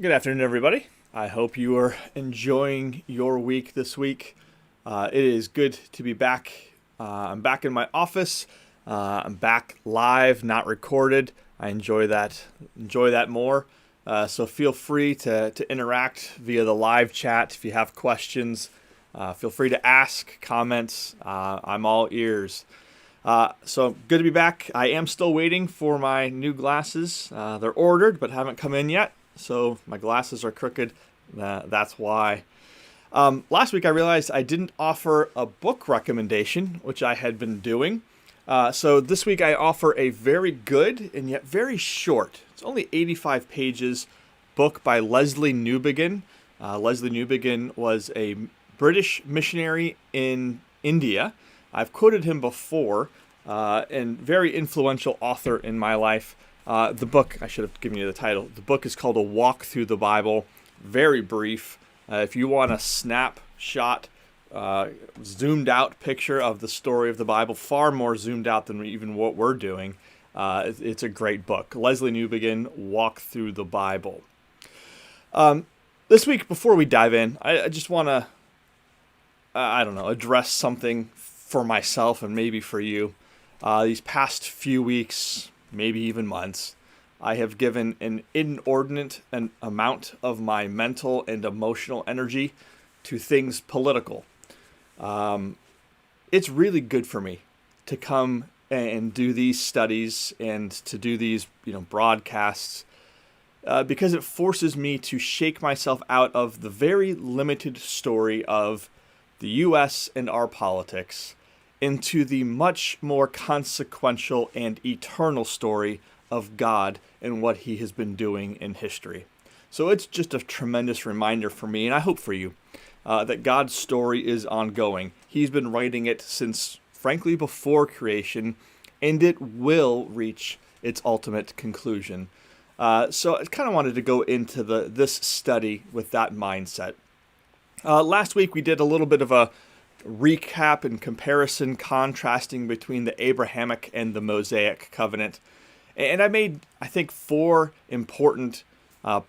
Good afternoon, everybody. I hope you are enjoying your week this week. It is good to be back. I'm back in my office. I'm back live, not recorded. I enjoy that. Enjoy that more. So feel free to interact via the live chat if you have questions. Feel free to ask comments. I'm all ears. So good to be back. I am still waiting for my new glasses. They're ordered but haven't come in yet. So my glasses are crooked. That's why. Last week I realized I didn't offer a book recommendation, which I had been doing. So this week I offer a very good and yet very short, it's only 85 pages, book by Leslie Newbigin. Leslie Newbigin was a British missionary in India. I've quoted him before, and very influential author in my life. The book, I should have given you the title. The book is called A Walk Through the Bible. Very brief. If you want a snapshot, zoomed out picture of the story of the Bible, far more zoomed out than even what we're doing, it's a great book. Leslie Newbigin, Walk Through the Bible. This week, before we dive in, I just want to, address something for myself and maybe for you. These past few weeks, maybe even months, I have given an inordinate amount of my mental and emotional energy to things political. It's really good for me to come and do these studies and to do these, broadcasts, because it forces me to shake myself out of the very limited story of the U.S. and our politics into the much more consequential and eternal story of God and what he has been doing in history. So it's just a tremendous reminder for me, and I hope for you, that God's story is ongoing. He's been writing it since, frankly, before creation, and it will reach its ultimate conclusion. So I kind of wanted to go into this study with that mindset. Last week we did a little bit of a recap and comparison, contrasting between the Abrahamic and the Mosaic covenant. And I made, I think, 4 important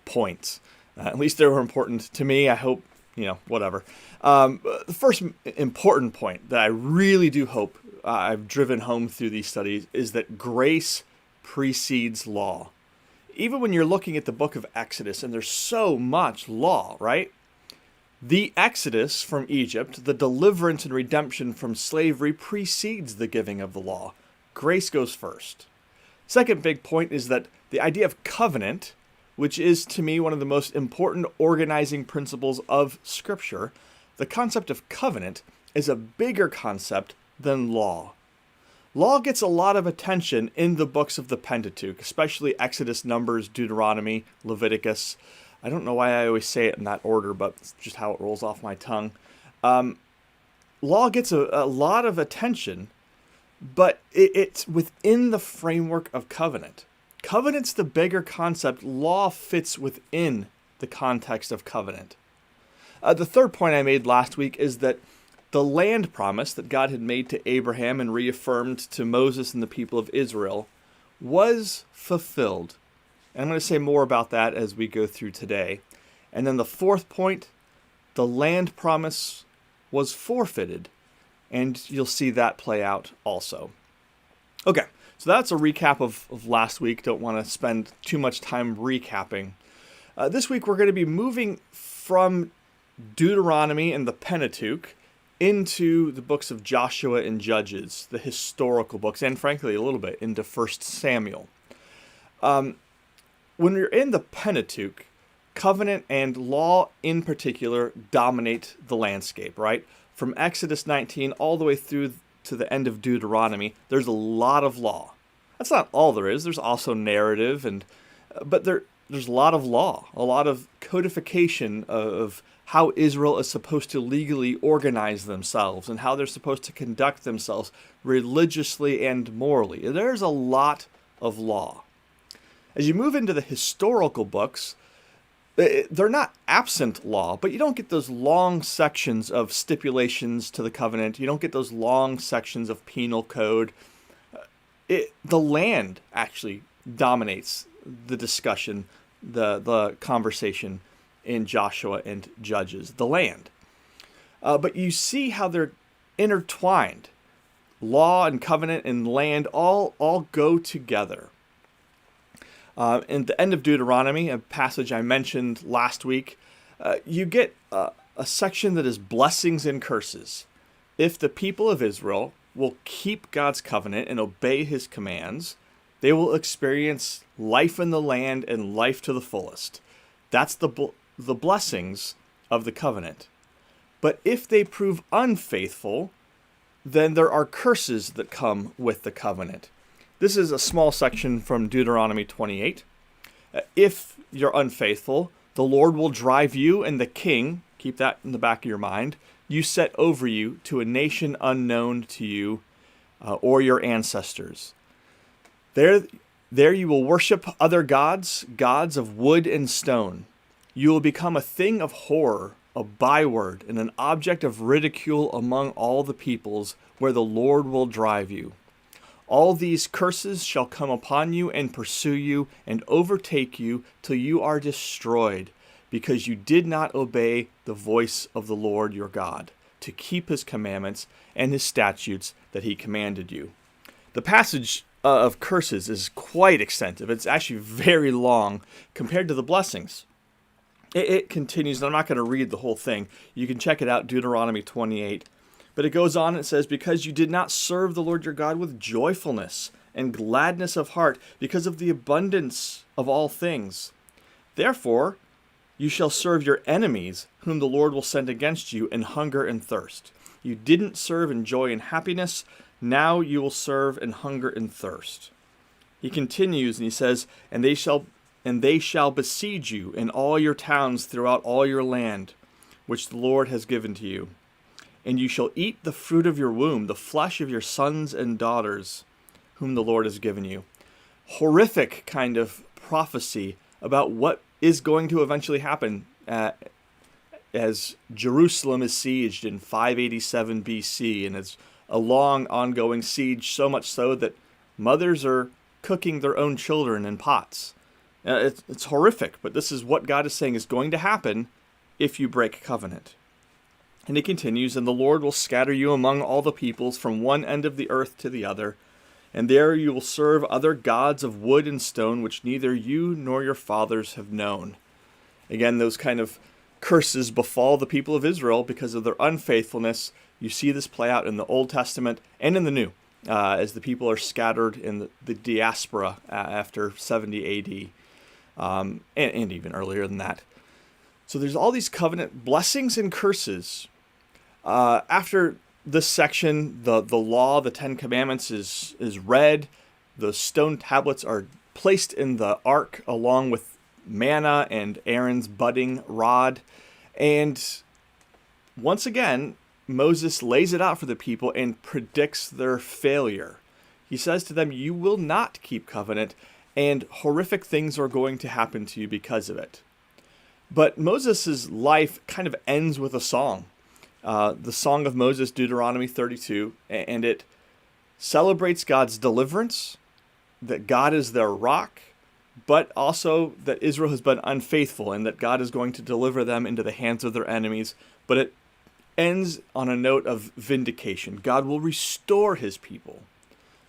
points. At least they were important to me. I hope, whatever. The first important point that I really do hope I've driven home through these studies is that grace precedes law. Even when you're looking at the book of Exodus, and there's so much law, right? The exodus from Egypt, the deliverance and redemption from slavery, precedes the giving of the law. Grace goes first. Second big point is that the idea of covenant, which is to me one of the most important organizing principles of Scripture, the concept of covenant is a bigger concept than law. Law gets a lot of attention in the books of the Pentateuch, especially Exodus, Numbers, Deuteronomy, Leviticus. I don't know why I always say it in that order, but it's just how it rolls off my tongue. Law gets a lot of attention, but it's within the framework of covenant. Covenant's the bigger concept. Law fits within the context of covenant. The third point I made last week is that the land promise that God had made to Abraham and reaffirmed to Moses and the people of Israel was fulfilled. And I'm going to say more about that as we go through today. And then the fourth point, the land promise was forfeited. And you'll see that play out also. Okay, so that's a recap of last week. Don't want to spend too much time recapping. This week we're going to be moving from Deuteronomy and the Pentateuch into the books of Joshua and Judges, the historical books, and frankly a little bit into 1 Samuel. When you're in the Pentateuch, covenant and law in particular dominate the landscape, right? From Exodus 19 all the way through to the end of Deuteronomy, there's a lot of law. That's not all there is. There's also narrative, but there's a lot of law, a lot of codification of how Israel is supposed to legally organize themselves and how they're supposed to conduct themselves religiously and morally. There's a lot of law. As you move into the historical books, they're not absent law, but you don't get those long sections of stipulations to the covenant. You don't get those long sections of penal code. The land actually dominates the discussion the conversation in Joshua and Judges, the land. But you see how they're intertwined. Law and covenant and land all go together. In the end of Deuteronomy, a passage I mentioned last week, you get a section that is blessings and curses. If the people of Israel will keep God's covenant and obey his commands, they will experience life in the land and life to the fullest. That's the blessings of the covenant. But if they prove unfaithful, then there are curses that come with the covenant. This is a small section from Deuteronomy 28. If you're unfaithful, the Lord will drive you and the king, keep that in the back of your mind, you set over you to a nation unknown to you or your ancestors. There you will worship other gods, gods of wood and stone. You will become a thing of horror, a byword, and an object of ridicule among all the peoples where the Lord will drive you. All these curses shall come upon you and pursue you and overtake you till you are destroyed, because you did not obey the voice of the Lord your God, to keep his commandments and his statutes that he commanded you. The passage of curses is quite extensive. It's actually very long compared to the blessings. It continues, and I'm not going to read the whole thing. You can check it out, Deuteronomy 28. But it goes on and says, because you did not serve the Lord your God with joyfulness and gladness of heart, because of the abundance of all things. Therefore, you shall serve your enemies, whom the Lord will send against you in hunger and thirst. You didn't serve in joy and happiness. Now you will serve in hunger and thirst. He continues and he says, and they shall besiege you in all your towns throughout all your land, which the Lord has given to you. And you shall eat the fruit of your womb, the flesh of your sons and daughters, whom the Lord has given you. Horrific kind of prophecy about what is going to eventually happen as Jerusalem is sieged in 587 BC, and it's a long ongoing siege, so much so that mothers are cooking their own children in pots. It's horrific, but this is what God is saying is going to happen if you break covenant. And he continues, and the Lord will scatter you among all the peoples from one end of the earth to the other, and there you will serve other gods of wood and stone, which neither you nor your fathers have known. Again, those kind of curses befall the people of Israel because of their unfaithfulness. You see this play out in the Old Testament and in the New, as the people are scattered in the diaspora after 70 A.D., and even earlier than that. So there's all these covenant blessings and curses. After this section, the law, the Ten Commandments is read. The stone tablets are placed in the ark along with manna and Aaron's budding rod. And once again, Moses lays it out for the people and predicts their failure. He says to them, you will not keep covenant, and horrific things are going to happen to you because of it. But Moses' life kind of ends with a song. The Song of Moses, Deuteronomy 32, and it celebrates God's deliverance, that God is their rock, but also that Israel has been unfaithful and that God is going to deliver them into the hands of their enemies. But it ends on a note of vindication. God will restore his people.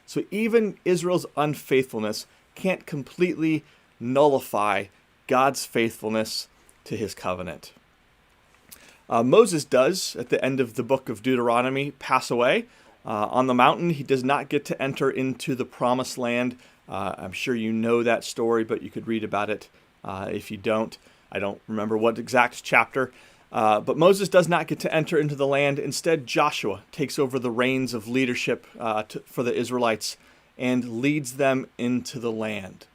So even Israel's unfaithfulness can't completely nullify God's faithfulness to his covenant. Moses does, at the end of the book of Deuteronomy, pass away. On the mountain, he does not get to enter into the promised land. I'm sure you know that story, but you could read about it if you don't. I don't remember what exact chapter. But Moses does not get to enter into the land. Instead, Joshua takes over the reins of leadership for the Israelites and leads them into the land.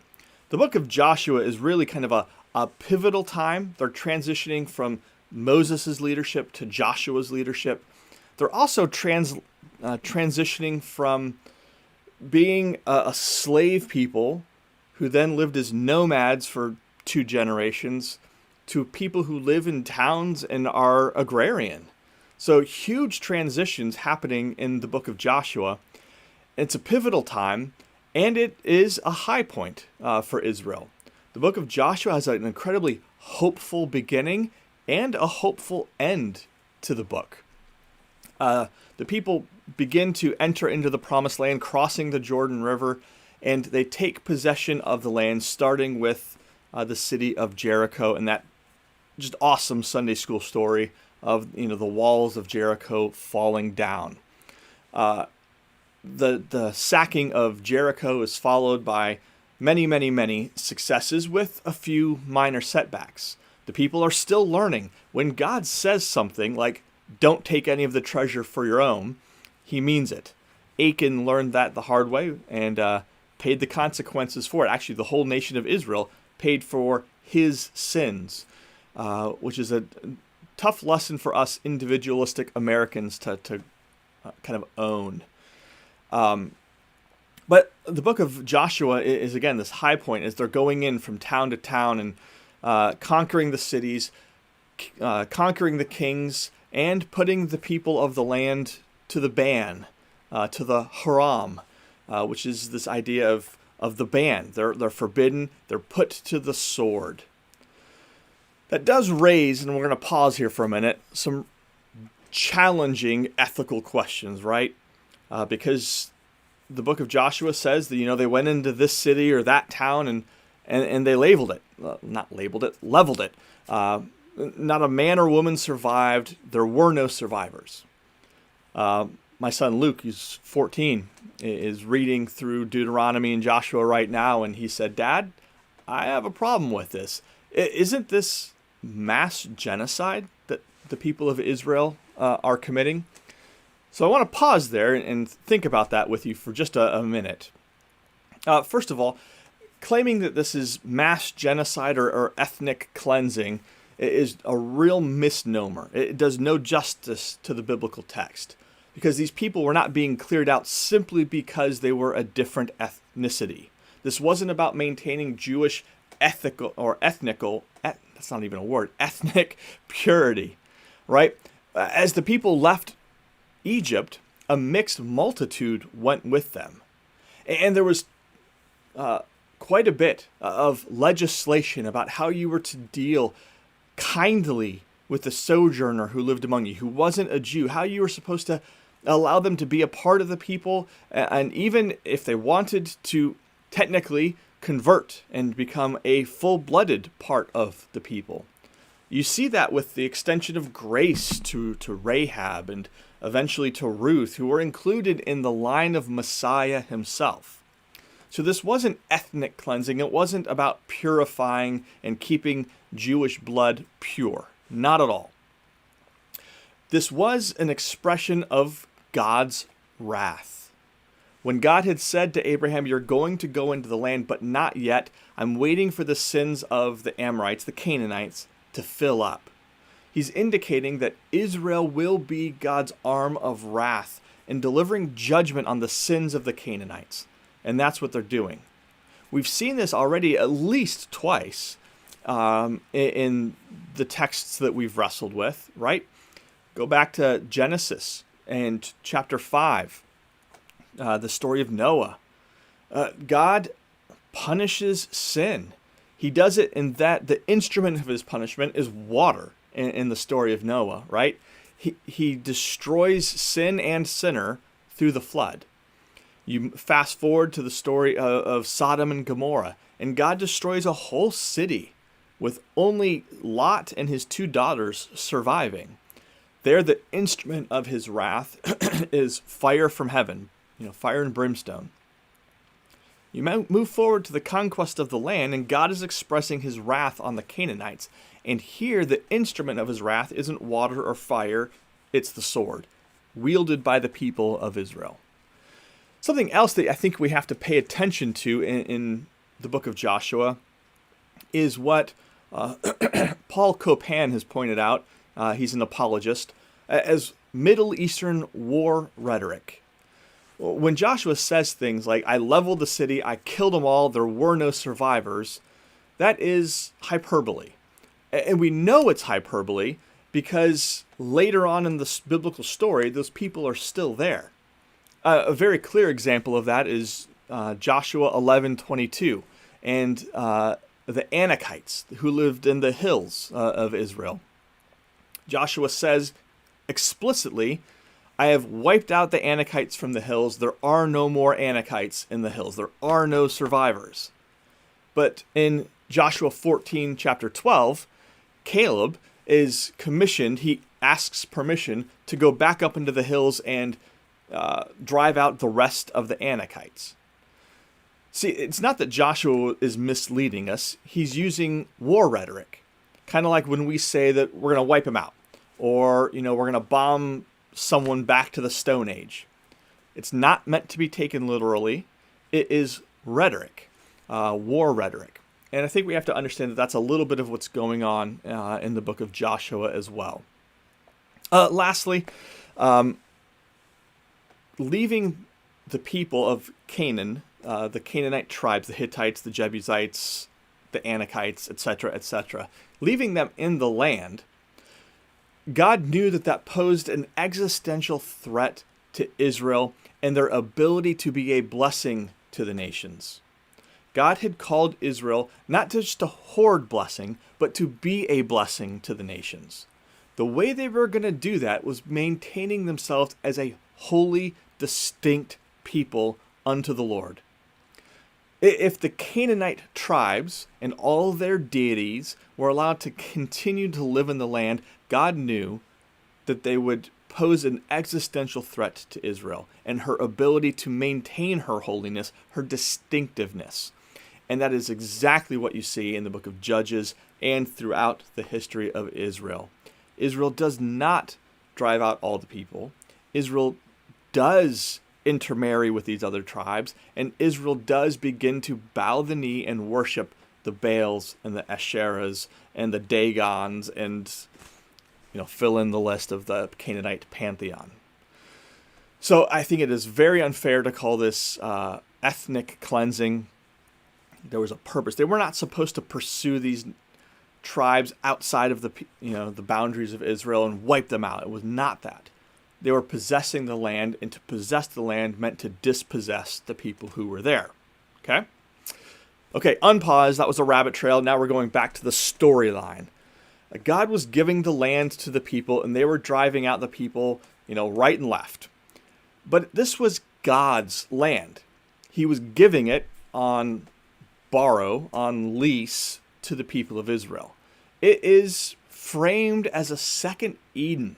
The book of Joshua is really kind of a pivotal time. They're transitioning from Moses' leadership to Joshua's leadership. They're also transitioning from being a slave people who then lived as nomads for 2 generations to people who live in towns and are agrarian. So huge transitions happening in the book of Joshua. It's a pivotal time, and it is a high point for Israel. the book of Joshua has an incredibly hopeful beginning and a hopeful end to the book. The people begin to enter into the promised land, crossing the Jordan River, and they take possession of the land, starting with the city of Jericho, and that just awesome Sunday school story of the walls of Jericho falling down. The sacking of Jericho is followed by many successes with a few minor setbacks. The people are still learning. When God says something like, "Don't take any of the treasure for your own," he means it. Achan learned that the hard way and paid the consequences for it. Actually, the whole nation of Israel paid for his sins, which is a tough lesson for us individualistic Americans to kind of own. But the book of Joshua is, again, this high point as they're going in from town to town and conquering the cities, conquering the kings, and putting the people of the land to the ban, to the haram, which is this idea of the ban. They're forbidden. They're put to the sword. That does raise, and we're going to pause here for a minute, some challenging ethical questions, right? Because the book of Joshua says that, they went into this city or that town and they leveled it. Not a man or woman survived. There were no survivors. My son Luke, who's 14, is reading through Deuteronomy and Joshua right now, and he said, "Dad, I have a problem with this. Isn't this mass genocide that the people of Israel are committing?" So I want to pause there and think about that with you for just a minute. First of all, claiming that this is mass genocide or ethnic cleansing is a real misnomer. It does no justice to the biblical text, because these people were not being cleared out simply because they were a different ethnicity. This wasn't about maintaining Jewish ethnic purity, right? As the people left Egypt, a mixed multitude went with them. And there was quite a bit of legislation about how you were to deal kindly with the sojourner who lived among you, who wasn't a Jew, how you were supposed to allow them to be a part of the people, and even if they wanted to technically convert and become a full-blooded part of the people. You see that with the extension of grace to Rahab and eventually to Ruth, who were included in the line of Messiah himself. So this wasn't ethnic cleansing. It wasn't about purifying and keeping Jewish blood pure. Not at all. This was an expression of God's wrath. When God had said to Abraham, "You're going to go into the land, but not yet. I'm waiting for the sins of the Amorites, the Canaanites, to fill up." He's indicating that Israel will be God's arm of wrath in delivering judgment on the sins of the Canaanites. And that's what they're doing. We've seen this already at least twice in the texts that we've wrestled with, right? Go back to Genesis and chapter 5, the story of Noah. God punishes sin. He does it in that the instrument of his punishment is water in the story of Noah, right? He destroys sin and sinner through the flood. You fast forward to the story of Sodom and Gomorrah, and God destroys a whole city with only Lot and his 2 daughters surviving. There, the instrument of his wrath is fire from heaven, fire and brimstone. You move forward to the conquest of the land, and God is expressing his wrath on the Canaanites. And here, the instrument of his wrath isn't water or fire, it's the sword, wielded by the people of Israel. Something else that I think we have to pay attention to in the book of Joshua is what Paul Copan has pointed out. He's an apologist, as Middle Eastern war rhetoric. When Joshua says things like, "I leveled the city, I killed them all, there were no survivors," that is hyperbole. And we know it's hyperbole because later on in the biblical story, those people are still there. A very clear example of that is Joshua 11:22. And the Anakites who lived in the hills of Israel. Joshua says explicitly, I have wiped out the Anakites from the hills. There are no more Anakites in the hills. There are no survivors. But in Joshua 14, chapter 12, Caleb is commissioned. He asks permission to go back up into the hills and drive out the rest of the Anakites. See, it's not that Joshua is misleading us. He's using war rhetoric, kind of like when we say that we're going to wipe them out, or we're going to bomb someone back to the Stone Age. It's not meant to be taken literally. It is rhetoric, war rhetoric. And I think we have to understand that that's a little bit of what's going on in the book of Joshua as well. Lastly, leaving the people of Canaan, the Canaanite tribes, the Hittites, the Jebusites, the Anakites, etc., leaving them in the land, God knew that posed an existential threat to Israel and their ability to be a blessing to the nations. God had called Israel not just to hoard blessing, but to be a blessing to the nations. The way they were going to do that was maintaining themselves as a holy, distinct people unto the Lord. If the Canaanite tribes and all their deities were allowed to continue to live in the land, God knew that they would pose an existential threat to Israel and her ability to maintain her holiness, her distinctiveness. And that is exactly what you see in the book of Judges and throughout the history of Israel. Israel does not drive out all the people. Israel does intermarry with these other tribes, and Israel does begin to bow the knee and worship the Baals and the Asherahs and the Dagons and fill in the list of the Canaanite pantheon. So I think it is very unfair to call this ethnic cleansing. There was a purpose. They were not supposed to pursue these tribes outside of the boundaries of Israel and wipe them out. It was not that. They were possessing the land, and to possess the land meant to dispossess the people who were there. Okay, unpause. That was a rabbit trail. Now we're going back to the storyline. God was giving the land to the people, and they were driving out the people, right and left. But this was God's land. He was giving it on lease to the people of Israel. It is framed as a second Eden.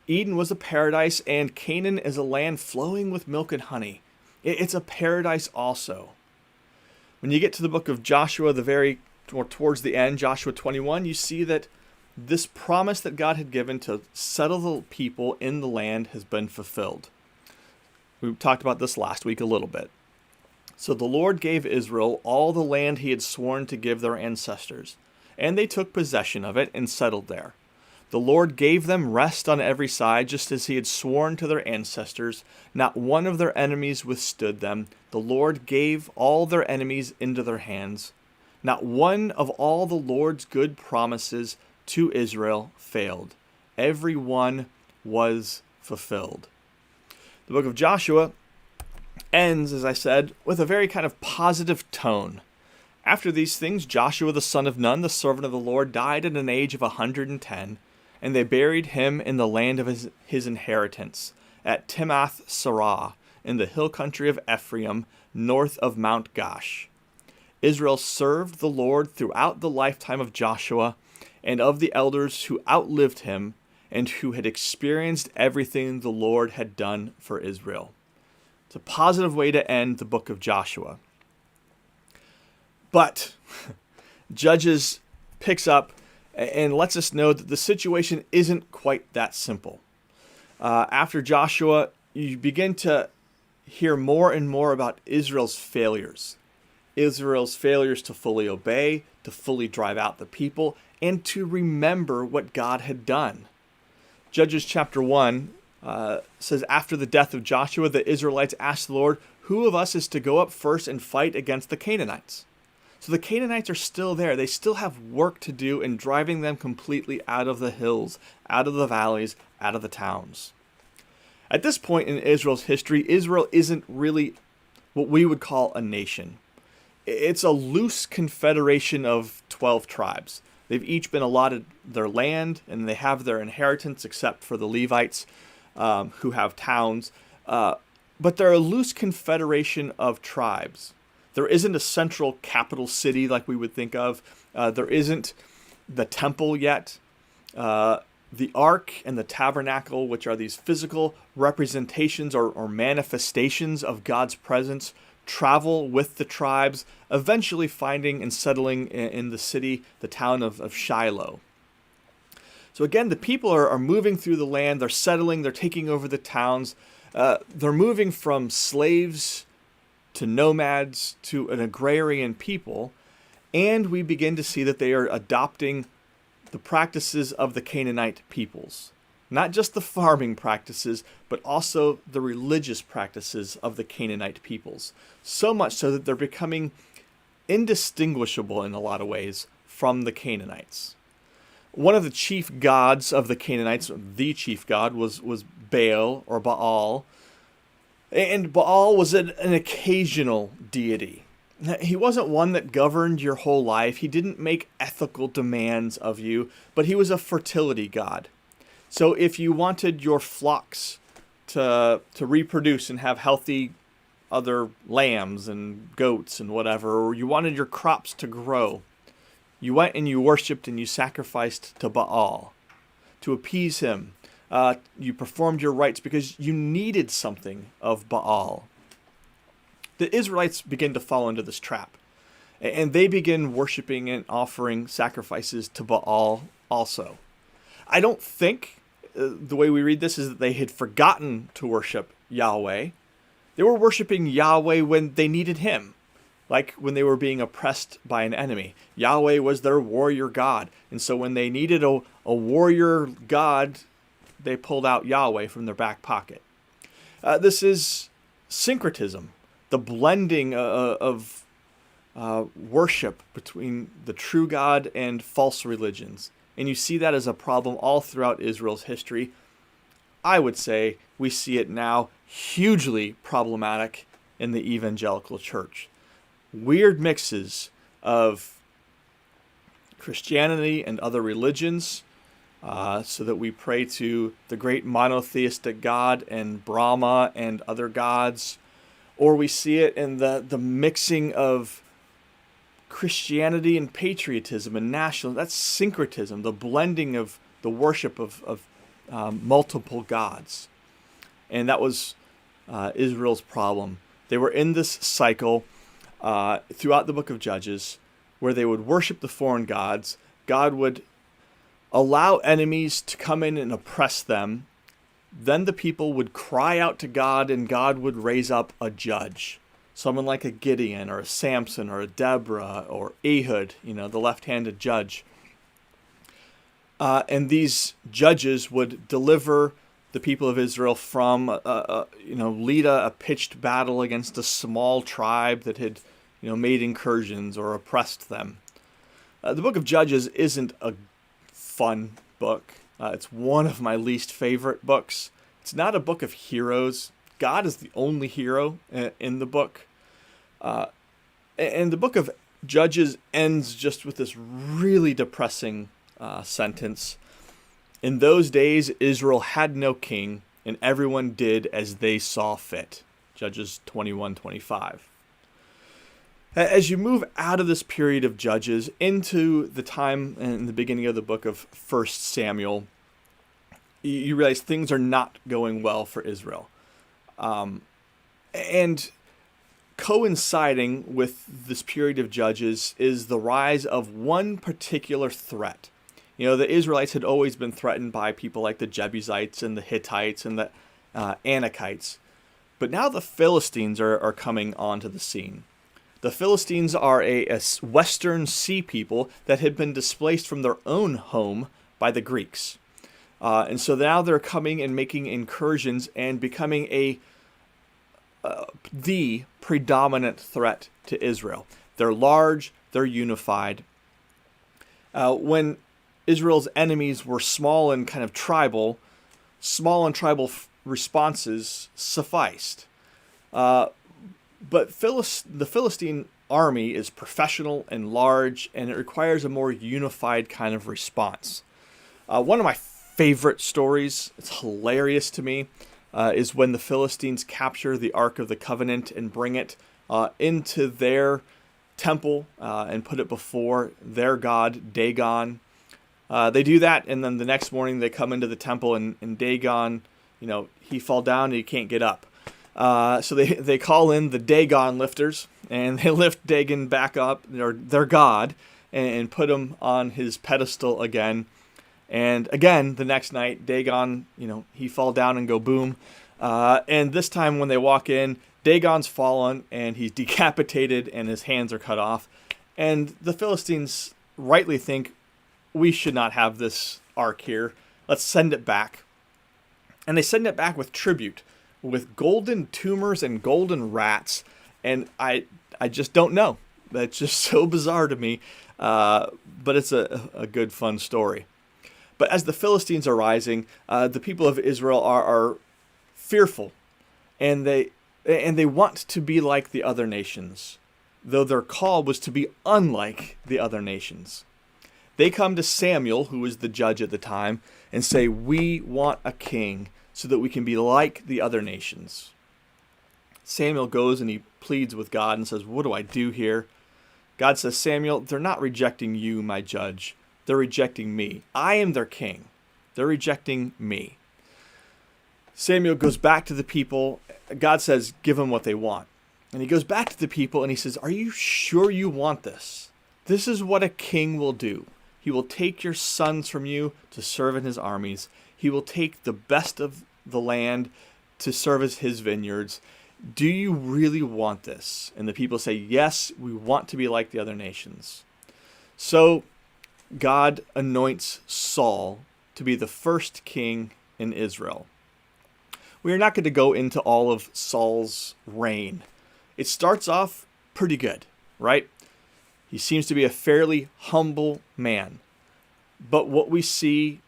Eden was a paradise, and Canaan is a land flowing with milk and honey. It's a paradise also. When you get to the book of Joshua, towards the end, Joshua 21, you see that this promise that God had given to settle the people in the land has been fulfilled. We talked about this last week a little bit. So the Lord gave Israel all the land he had sworn to give their ancestors, and they took possession of it and settled there. The Lord gave them rest on every side, just as he had sworn to their ancestors. Not one of their enemies withstood them. The Lord gave all their enemies into their hands. Not one of all the Lord's good promises to Israel failed. Every one was fulfilled. The book of Joshua ends, as I said, with a very kind of positive tone. After these things, Joshua the son of Nun, the servant of the Lord, died at an age of 110, and they buried him in the land of his inheritance, at Timnath Serah, in the hill country of Ephraim, north of Mount Gash. Israel served the Lord throughout the lifetime of Joshua and of the elders who outlived him and who had experienced everything the Lord had done for Israel. It's a positive way to end the book of Joshua. But Judges picks up and lets us know that the situation isn't quite that simple. After Joshua, you begin to hear more and more about Israel's failures. Israel's failures to fully obey, to fully drive out the people, and to remember what God had done. Judges chapter 1 says, after the death of Joshua, the Israelites asked the Lord, who of us is to go up first and fight against the Canaanites? So the Canaanites are still there. They still have work to do in driving them completely out of the hills, out of the valleys, out of the towns. At this point in Israel's history, Israel isn't really what we would call a nation. It's a loose confederation of 12 tribes. They've each been allotted their land, and they have their inheritance, except for the Levites, who have towns. But they're a loose confederation of tribes. There isn't a central capital city like we would think of. There isn't the temple yet. The ark and the tabernacle, which are these physical representations or manifestations of God's presence, travel with the tribes, eventually finding and settling in the city, the town of Shiloh. So again, the people are moving through the land, they're settling, they're taking over the towns. They're moving from slaves to nomads to an agrarian people, and we begin to see that they are adopting the practices of the Canaanite peoples. Not just the farming practices, but also the religious practices of the Canaanite peoples. So much so that they're becoming indistinguishable in a lot of ways from the Canaanites. One of the chief gods of the Canaanites, the chief god, was Baal or Baal. And Baal was an occasional deity. He wasn't one that governed your whole life. He didn't make ethical demands of you, but he was a fertility god. So if you wanted your flocks to reproduce and have healthy other lambs and goats and whatever, or you wanted your crops to grow, you went and you worshipped and you sacrificed to Baal to appease him. You performed your rites because you needed something of Baal. The Israelites begin to fall into this trap, and they begin worshiping and offering sacrifices to Baal also. I don't think the way we read this is that they had forgotten to worship Yahweh. They were worshiping Yahweh when they needed him, like when they were being oppressed by an enemy. Yahweh was their warrior god, and so when they needed a warrior god, they pulled out Yahweh from their back pocket. This is syncretism, the blending of worship between the true God and false religions. And you see that as a problem all throughout Israel's history. I would say we see it now hugely problematic in the evangelical church. Weird mixes of Christianity and other religions, so that we pray to the great monotheistic God and Brahma and other gods. Or we see it in the mixing of Christianity and patriotism and nationalism. That's syncretism, the blending of the worship of multiple gods. And that was Israel's problem. They were in this cycle throughout the book of Judges where they would worship the foreign gods. God would allow enemies to come in and oppress them. Then the people would cry out to God, and God would raise up a judge. Someone like a Gideon or a Samson or a Deborah or Ehud, the left-handed judge. And these judges would deliver the people of Israel from, lead a pitched battle against a small tribe that had, made incursions or oppressed them. The book of Judges isn't a fun book. It's one of my least favorite books. It's not a book of heroes. God is the only hero in the book. And the book of Judges ends just with this really depressing sentence. In those days, Israel had no king, and everyone did as they saw fit. Judges 21:25. As you move out of this period of Judges into the time in the beginning of the book of 1 Samuel, you realize things are not going well for Israel. And coinciding with this period of Judges is the rise of one particular threat. The Israelites had always been threatened by people like the Jebusites and the Hittites and the Anakites. But now the Philistines are coming onto the scene. The Philistines are a Western Sea people that had been displaced from their own home by the Greeks. And so now they're coming and making incursions and becoming the predominant threat to Israel. They're large, they're unified. When Israel's enemies were small and kind of tribal, responses sufficed. But the Philistine army is professional and large, and it requires a more unified kind of response. One of my favorite stories, it's hilarious to me, is when the Philistines capture the Ark of the Covenant and bring it into their temple and put it before their god, Dagon. They do that, and then the next morning they come into the temple, and Dagon, he fall down and he can't get up. So they call in the Dagon lifters, and they lift Dagon back up, their god, and put him on his pedestal again. And again, the next night, Dagon, he fall down and go boom. And this time when they walk in, Dagon's fallen, and he's decapitated, and his hands are cut off. And the Philistines rightly think, we should not have this ark here. Let's send it back. And they send it back with tribute, with golden tumors and golden rats. And I just don't know. That's just so bizarre to me. But it's a good, fun story. But as the Philistines are rising, the people of Israel are fearful. And they want to be like the other nations, though their call was to be unlike the other nations. They come to Samuel, who was the judge at the time, and say, we want a king so that we can be like the other nations. Samuel goes and he pleads with God and says, what do I do here? God says, Samuel, they're not rejecting you, my judge. They're rejecting me. I am their king. They're rejecting me. Samuel goes back to the people. God says, give them what they want. And he goes back to the people and he says, are you sure you want this? This is what a king will do. He will take your sons from you to serve in his armies. He will take the best of the land to serve as his vineyards. Do you really want this? And the people say, yes, we want to be like the other nations. So God anoints Saul to be the first king in Israel. We are not going to go into all of Saul's reign. It starts off pretty good, right? He seems to be a fairly humble man. But what we see,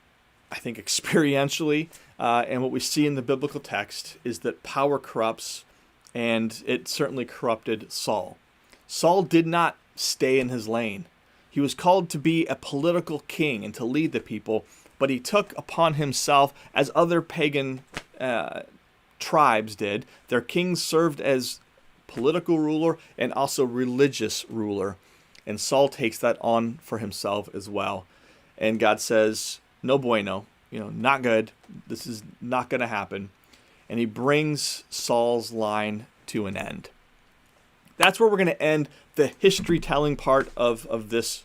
I think experientially, and what we see in the biblical text is that power corrupts, and it certainly corrupted Saul. Saul did not stay in his lane. He was called to be a political king and to lead the people, but he took upon himself, as other pagan tribes did, their kings served as political ruler and also religious ruler. And Saul takes that on for himself as well. And God says, no bueno, not good. This is not going to happen. And he brings Saul's line to an end. That's where we're going to end the history-telling part of this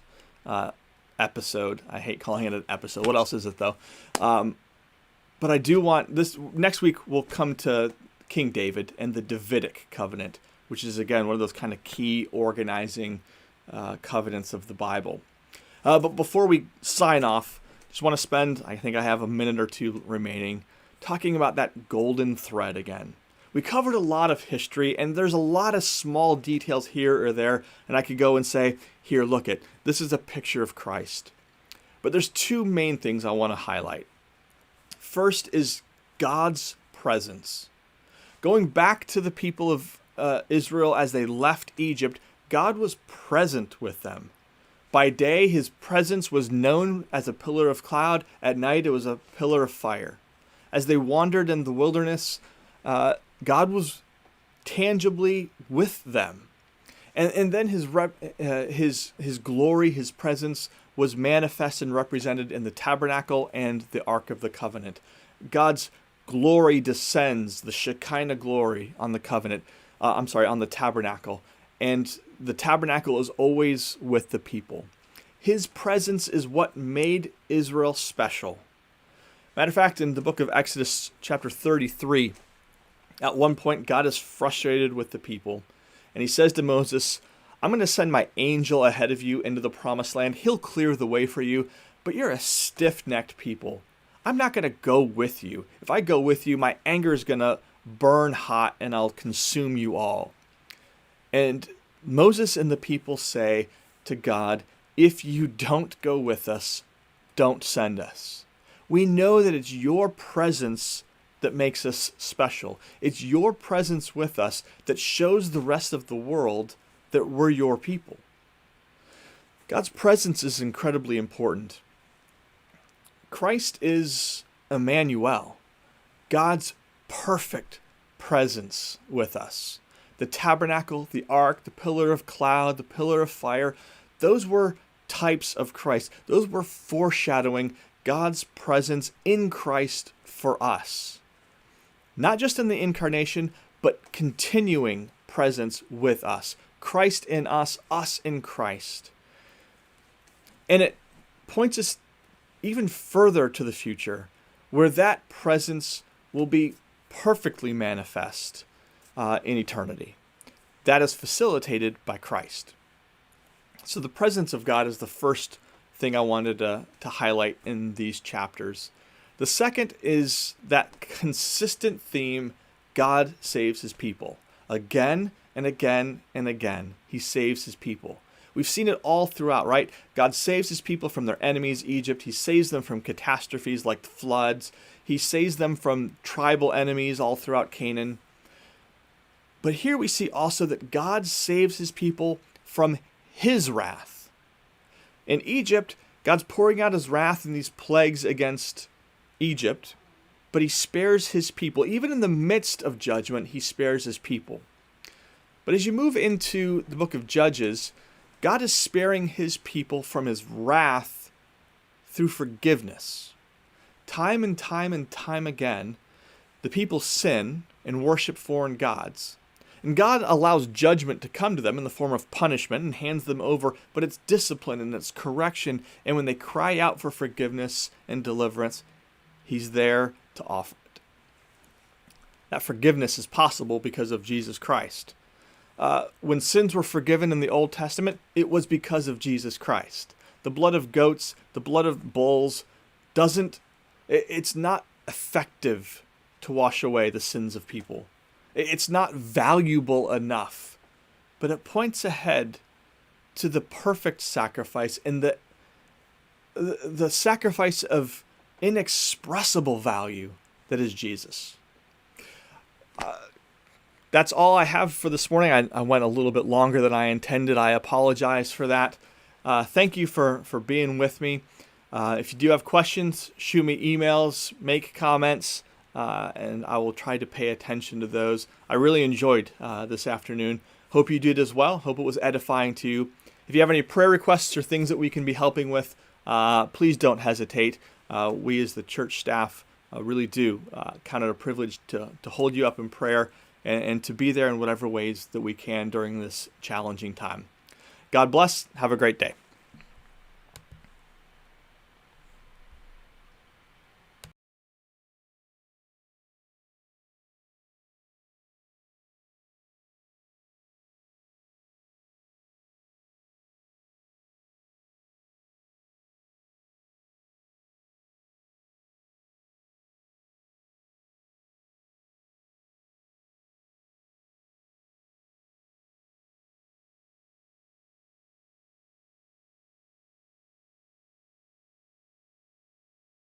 episode. I hate calling it an episode. What else is it, though? But I do want this. Next week, we'll come to King David and the Davidic covenant, which is, again, one of those kind of key organizing covenants of the Bible. But before we sign off, just want to spend, I think I have a minute or two remaining, talking about that golden thread again. We covered a lot of history, and there's a lot of small details here or there, and I could go and say, here, look it, this is a picture of Christ. But there's two main things I want to highlight. First is God's presence. Going back to the people of Israel as they left Egypt, God was present with them. By day, his presence was known as a pillar of cloud. At night, it was a pillar of fire. As they wandered in the wilderness, God was tangibly with them. And then his glory, his presence was manifest and represented in the tabernacle and the Ark of the Covenant. God's glory descends, the Shekinah glory on the covenant, on the tabernacle. And the tabernacle is always with the people. His presence is what made Israel special. Matter of fact, in the book of Exodus chapter 33, at one point, God is frustrated with the people. And he says to Moses, I'm going to send my angel ahead of you into the promised land. He'll clear the way for you, but you're a stiff-necked people. I'm not going to go with you. If I go with you, my anger is going to burn hot and I'll consume you all. And Moses and the people say to God, if you don't go with us, don't send us. We know that it's your presence that makes us special. It's your presence with us that shows the rest of the world that we're your people. God's presence is incredibly important. Christ is Emmanuel, God's perfect presence with us. The tabernacle, the ark, the pillar of cloud, the pillar of fire, those were types of Christ. Those were foreshadowing God's presence in Christ for us. Not just in the incarnation, but continuing presence with us. Christ in us in Christ. And it points us even further to the future, where that presence will be perfectly manifest in eternity. That is facilitated by Christ. So the presence of God is the first thing I wanted to highlight in these chapters. The second is that consistent theme: God saves his people. Again and again and again, he saves his people. We've seen it all throughout, right? God saves his people from their enemies, Egypt. He saves them from catastrophes like floods. He saves them from tribal enemies all throughout Canaan. But here we see also that God saves his people from his wrath. In Egypt, God's pouring out his wrath in these plagues against Egypt, but he spares his people. Even in the midst of judgment, he spares his people. But as you move into the book of Judges, God is sparing his people from his wrath through forgiveness. Time and time and time again, the people sin and worship foreign gods. And God allows judgment to come to them in the form of punishment and hands them over, but it's discipline and it's correction. And when they cry out for forgiveness and deliverance, he's there to offer it. That forgiveness is possible because of Jesus Christ. When sins were forgiven in the Old Testament, it was because of Jesus Christ. The blood of goats, the blood of bulls, it's not effective to wash away the sins of people. It's not valuable enough. But it points ahead to the perfect sacrifice and the sacrifice of inexpressible value that is Jesus. That's all I have for this morning. I went a little bit longer than I intended. I apologize for that. Thank you for being with me. If you do have questions, shoot me emails, make comments, and I will try to pay attention to those. I really enjoyed this afternoon. Hope you did as well. Hope it was edifying to you. If you have any prayer requests or things that we can be helping with, please don't hesitate. We as the church staff really do count it a privilege to hold you up in prayer and to be there in whatever ways that we can during this challenging time. God bless. Have a great day.